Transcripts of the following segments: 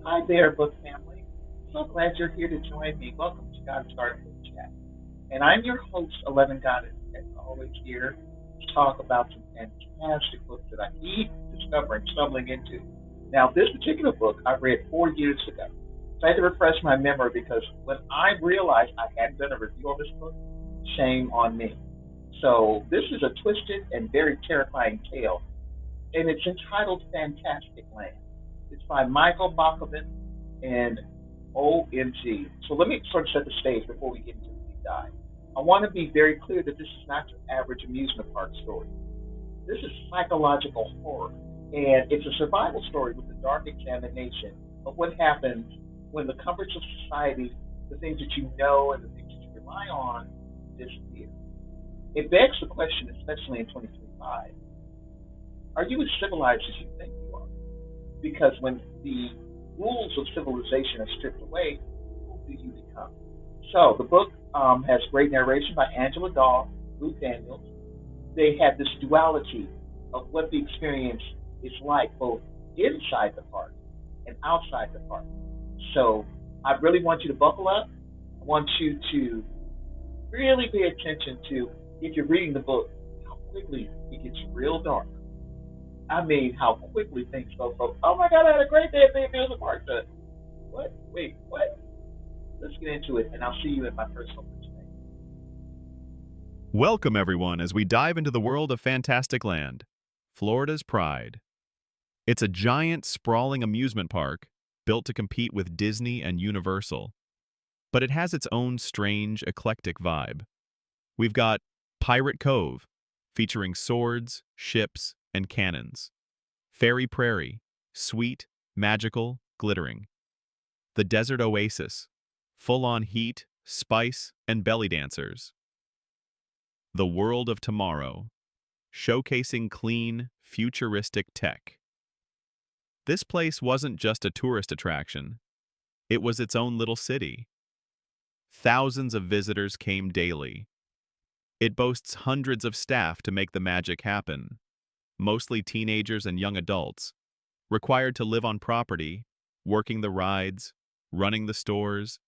Hi there, book family. So glad you're here to join me. Welcome to God's Garden Book Chat. And I'm your host, 11 Goddess, as always here to talk about some fantastic books that I keep discovering, stumbling into. Now, this particular book I read 4 years ago. So I had to refresh my memory because when I realized I hadn't done a review of this book, shame on me. So this is a twisted and very terrifying tale, and it's entitled Fantastic Land. It's by Michael Bockoven and OMG. So let me sort of set the stage before we get into the deep dive. I want to be very clear that this is not your average amusement park story. This is psychological horror, and it's a survival story with a dark examination of what happens when the comforts of society, the things that you know and the things that you rely on, disappear. It begs the question, especially in 2025, are you as civilized as you think you are? Because when the rules of civilization are stripped away, who do you become? So the book has great narration by Angela Dawe, Luke Daniels. They have this duality of what the experience is like, both inside the park and outside the park. So I really want you to buckle up. I want you to really pay attention to, if you're reading the book, how quickly it gets real dark. I mean, how quickly things go from, oh my God, I had a great day at the amusement park, to, what? Wait, what? Let's get into it, and I'll see you in my personal today. Welcome, everyone, as we dive into the world of FantasticLand, Florida's pride. It's a giant, sprawling amusement park built to compete with Disney and Universal, but it has its own strange, eclectic vibe. We've got Pirate Cove, featuring swords, ships, and cannons. Fairy Prairie, sweet, magical, glittering. The Desert Oasis, full-on heat, spice, and belly dancers. The World of Tomorrow, showcasing clean, futuristic tech. This place wasn't just a tourist attraction, it was its own little city. Thousands of visitors came daily. It boasts hundreds of staff to make the magic happen, mostly teenagers and young adults, required to live on property, working the rides, running the stores,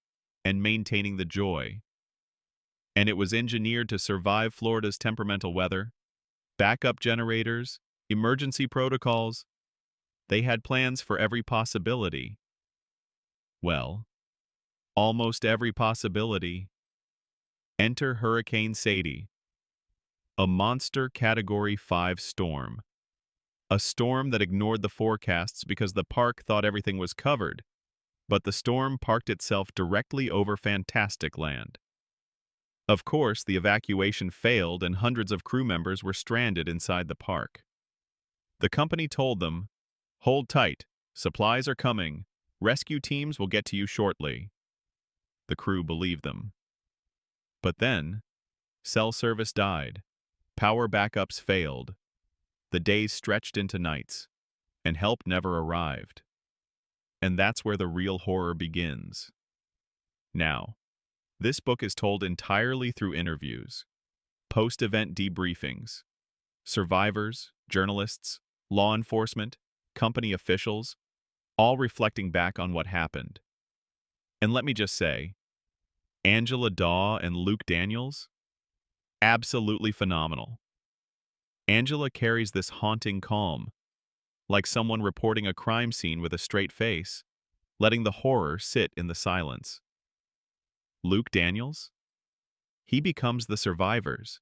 and maintaining the joy. And it was engineered to survive Florida's temperamental weather, backup generators, emergency protocols. They had plans for every possibility. Well, almost every possibility. Enter Hurricane Sadie, a monster Category 5 storm. A storm that ignored the forecasts because the park thought everything was covered, but the storm parked itself directly over Fantasticland. Of course, the evacuation failed and hundreds of crew members were stranded inside the park. The company told them, "Hold tight, supplies are coming, rescue teams will get to you shortly." The crew believed them. But then, cell service died, power backups failed, the days stretched into nights, and help never arrived. And that's where the real horror begins. Now, this book is told entirely through interviews, post-event debriefings, survivors, journalists, law enforcement, company officials, all reflecting back on what happened. And let me just say, Angela Dawe and Luke Daniels? Absolutely phenomenal. Angela carries this haunting calm, like someone reporting a crime scene with a straight face, letting the horror sit in the silence. Luke Daniels? He becomes the survivors,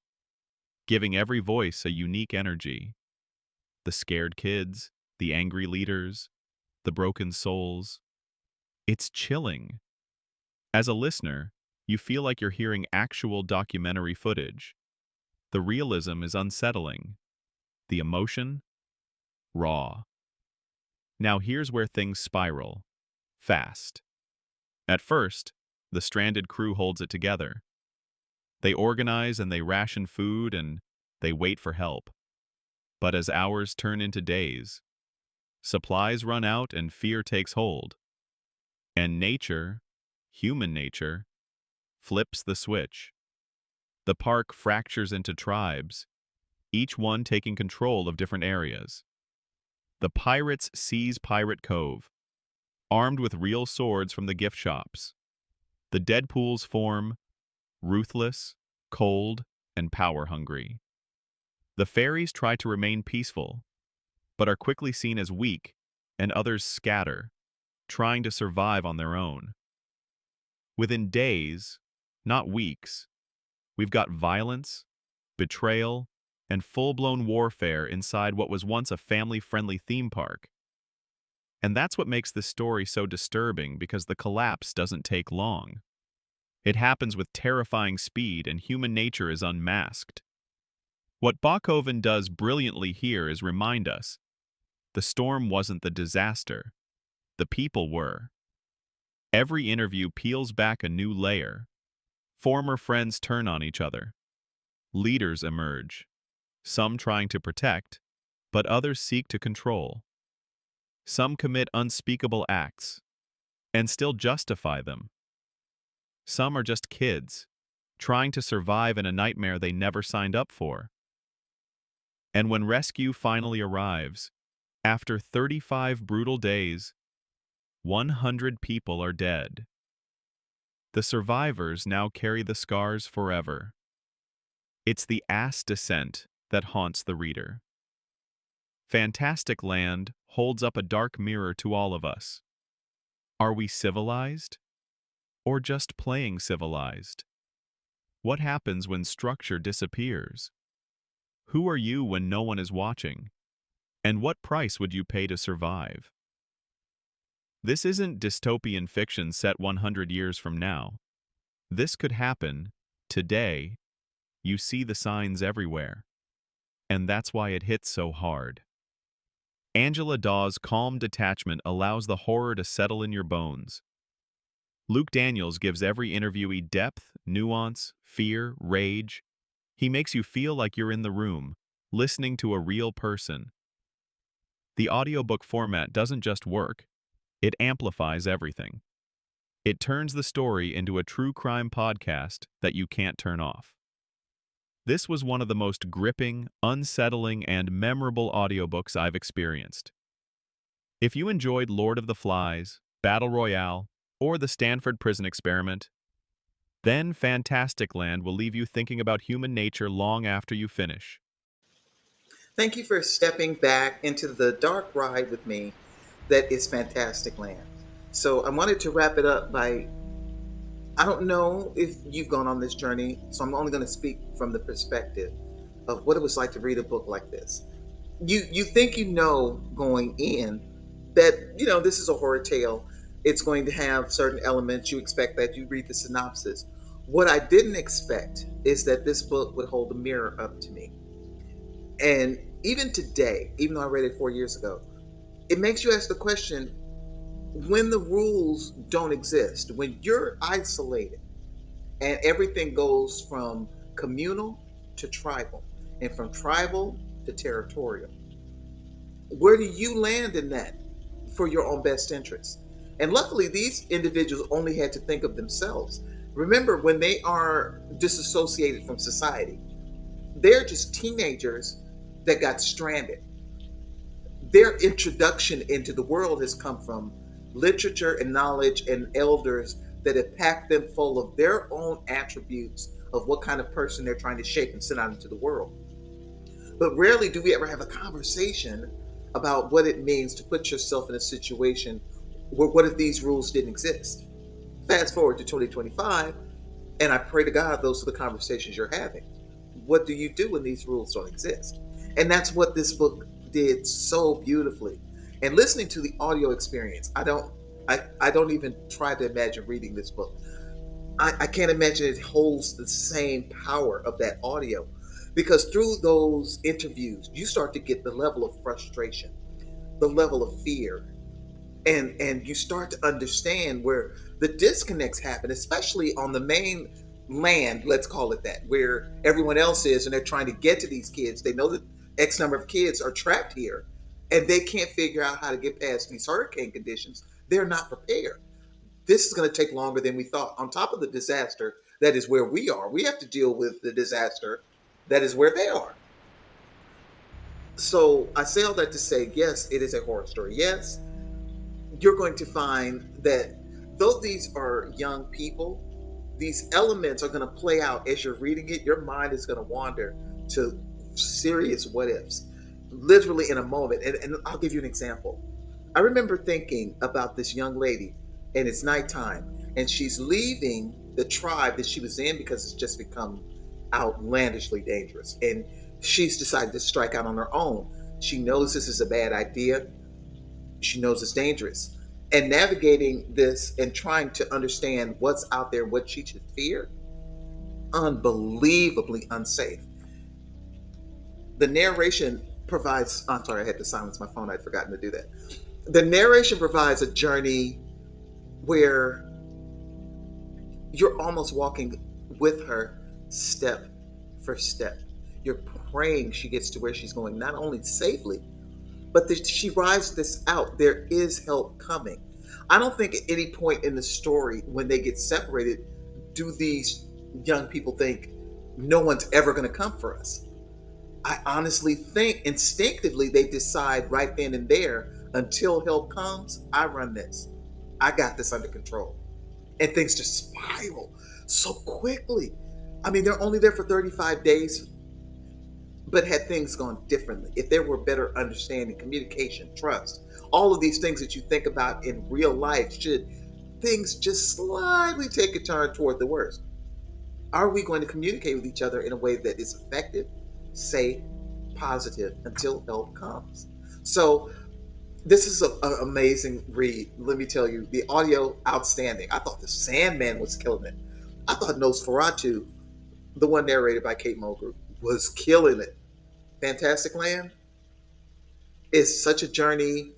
giving every voice a unique energy. The scared kids, the angry leaders, the broken souls. It's chilling. As a listener, you feel like you're hearing actual documentary footage. The realism is unsettling. The emotion? Raw. Now here's where things spiral. Fast. At first, the stranded crew holds it together. They organize and they ration food and they wait for help. But as hours turn into days, supplies run out and fear takes hold. And nature, human nature, flips the switch. The park fractures into tribes, each one taking control of different areas. The pirates seize Pirate Cove, armed with real swords from the gift shops. The Deadpools form ruthless, cold, and power-hungry. The fairies try to remain peaceful, but are quickly seen as weak, and others scatter, trying to survive on their own. Within days, not weeks, we've got violence, betrayal, and full-blown warfare inside what was once a family-friendly theme park. And that's what makes this story so disturbing, because the collapse doesn't take long. It happens with terrifying speed, and human nature is unmasked. What Bockoven does brilliantly here is remind us, the storm wasn't the disaster. The people were. Every interview peels back a new layer. Former friends turn on each other. Leaders emerge, some trying to protect, but others seek to control. Some commit unspeakable acts, and still justify them. Some are just kids, trying to survive in a nightmare they never signed up for. And when rescue finally arrives, after 35 brutal days, 100 people are dead. The survivors now carry the scars forever. It's the ass descent that haunts the reader. FantasticLand holds up a dark mirror to all of us. Are we civilized? Or just playing civilized? What happens when structure disappears? Who are you when no one is watching? And what price would you pay to survive? This isn't dystopian fiction set 100 years from now. This could happen today. You see the signs everywhere. And that's why it hits so hard. Angela Dawe's calm detachment allows the horror to settle in your bones. Luke Daniels gives every interviewee depth, nuance, fear, rage. He makes you feel like you're in the room, listening to a real person. The audiobook format doesn't just work, it amplifies everything. It turns the story into a true crime podcast that you can't turn off. This was one of the most gripping, unsettling, and memorable audiobooks I've experienced. If you enjoyed Lord of the Flies, Battle Royale, or the Stanford Prison Experiment, then FantasticLand will leave you thinking about human nature long after you finish. Thank you for stepping back into the dark ride with me that is FantasticLand. So I wanted to wrap it up by, I don't know if you've gone on this journey, so I'm only going to speak from the perspective of what it was like to read a book like this. You think you know going in that, this is a horror tale. It's going to have certain elements. You expect that. You read the synopsis. What I didn't expect is that this book would hold a mirror up to me. And even today, even though I read it 4 years ago, it makes you ask the question, when the rules don't exist, when you're isolated and everything goes from communal to tribal and from tribal to territorial, where do you land in that for your own best interest? And luckily, these individuals only had to think of themselves. Remember, when they are disassociated from society, they're just teenagers that got stranded. Their introduction into the world has come from literature and knowledge and elders that have packed them full of their own attributes of what kind of person they're trying to shape and send out into the world. But rarely do we ever have a conversation about what it means to put yourself in a situation where, what if these rules didn't exist? Fast forward to 2025, and I pray to God those are the conversations you're having. What do you do when these rules don't exist? And that's what this book did so beautifully. And listening to the audio experience, I don't even try to imagine reading this book. I can't imagine it holds the same power of that audio, because through those interviews, you start to get the level of frustration, the level of fear, and you start to understand where the disconnects happen, especially on the main land, let's call it that, where everyone else is, and they're trying to get to these kids. They know that X number of kids are trapped here, and they can't figure out how to get past these hurricane conditions. They're not prepared. This is going to take longer than we thought. On top of the disaster that is where we are, we have to deal with the disaster that is where they are. So I say all that to say, yes, it is a horror story. Yes, you're going to find that though these are young people, these elements are going to play out as you're reading it. Your mind is going to wander to serious what ifs, literally in a moment. And I'll give you an example. I remember thinking about this young lady, and it's nighttime, and she's leaving the tribe that she was in because it's just become outlandishly dangerous. And she's decided to strike out on her own. She knows this is a bad idea, she knows it's dangerous. And navigating this and trying to understand what's out there, what she should fear, unbelievably unsafe. The narration provides, I'm sorry, I had to silence my phone, I'd forgotten to do that. The narration provides a journey where you're almost walking with her step for step. You're praying she gets to where she's going, not only safely, but that she rides this out. There is help coming. I don't think at any point in the story when they get separated do these young people think no one's ever going to come for us. I honestly think instinctively they decide right then and there, until help comes, I run this. I got this under control. And things just spiral so quickly. I mean, they're only there for 35 days, but had things gone differently, if there were better understanding, communication, trust, all of these things that you think about in real life, should things just slightly take a turn toward the worst, are we going to communicate with each other in a way that is effective, safe, positive until help comes? So this is an amazing read. Let me tell you, the audio outstanding. I thought the Sandman was killing it. I thought Nosferatu, the one narrated by Kate Mulgrew, was killing it. Fantastic Land is such a journey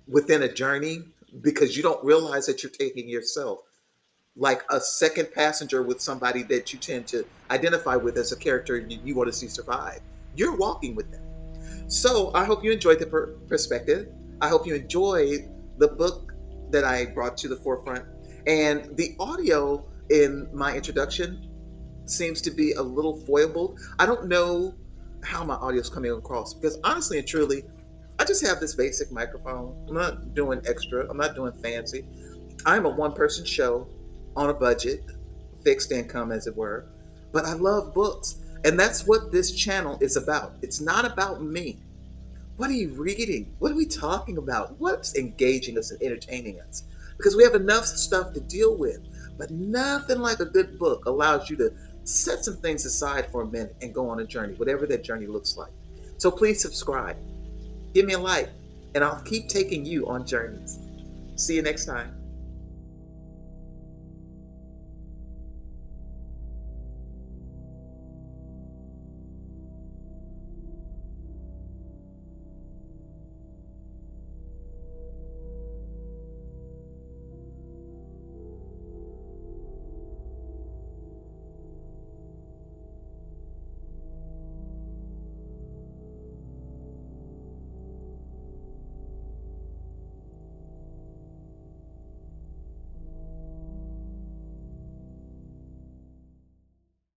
within a journey, because you don't realize that you're taking yourself like a second passenger with somebody that you tend to identify with as a character you want to see survive. You're walking with them. So I hope you enjoyed the perspective. I hope you enjoyed the book that I brought to the forefront. And the audio in my introduction seems to be a little foibled. I don't know how my audio is coming across, because honestly and truly, I just have this basic microphone. I'm not doing extra, I'm not doing fancy. I'm a one person show on a budget, fixed income, as it were. But I love books. And that's what this channel is about. It's not about me. What are you reading? What are we talking about? What's engaging us and entertaining us? Because we have enough stuff to deal with. But nothing like a good book allows you to set some things aside for a minute and go on a journey, whatever that journey looks like. So please subscribe, give me a like, and I'll keep taking you on journeys. See you next time.